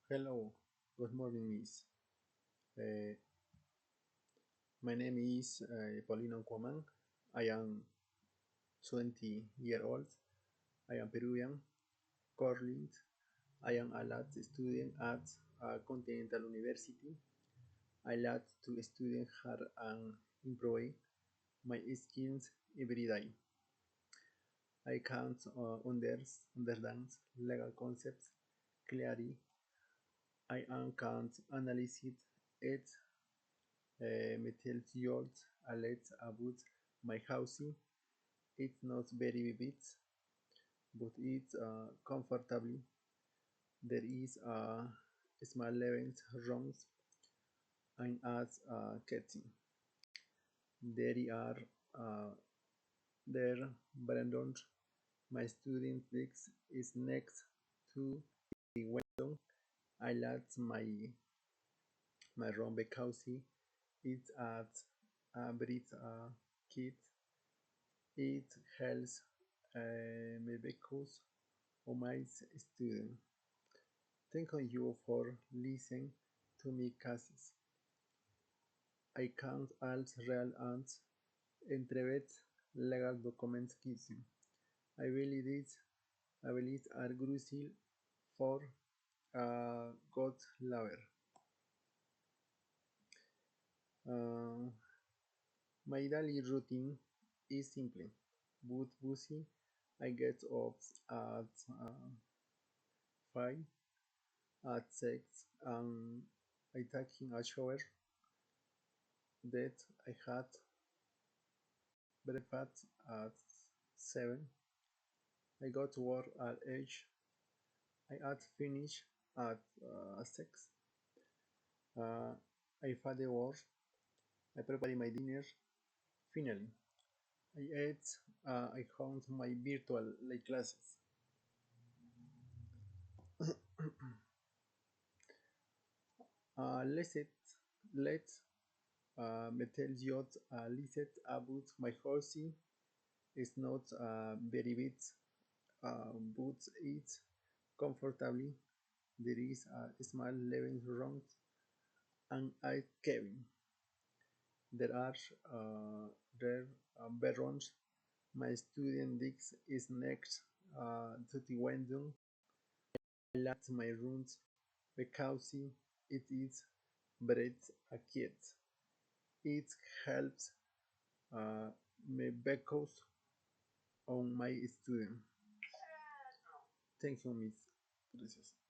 Hello, good morning, Miss. Uh, my name is Paulino Cuaman. I am 20 years old. I am Peruvian, currently. I am a lat student at Continental University. I like to study hard and improve my skills every day. I can't understand legal concepts clearly. I can't analyze it metals alert about my house. It's not very vivid, but it's comfortable. There is a small event rooms and as a kitchen. There are uh, there Brandon, my student desk is next to the window. I like my room because it's at a breathe kit. It helps me because of my student. Thank you for listening to me cases. I can't also real and interpret legal documents kissing. I really did. I believe are crucial for good lawyer. Uh, my daily routine is simple but busy. I get up at 5 at 6 and I taking a shower that I had breakfast at 7. I got to work at 8. I had finish at 6. Uh, I had the work. I prepared my dinner. Finally, I ate. I found my virtual like classes. Let's me tell you a little about my house. It's not very big, but it's comfortably. There is a small living room and a cabin. There are uh, there bedrooms. My student desk is next to the window. I like my rooms because it is breed a kid. It helps me because on my student. Thank you, Miss. Gracias.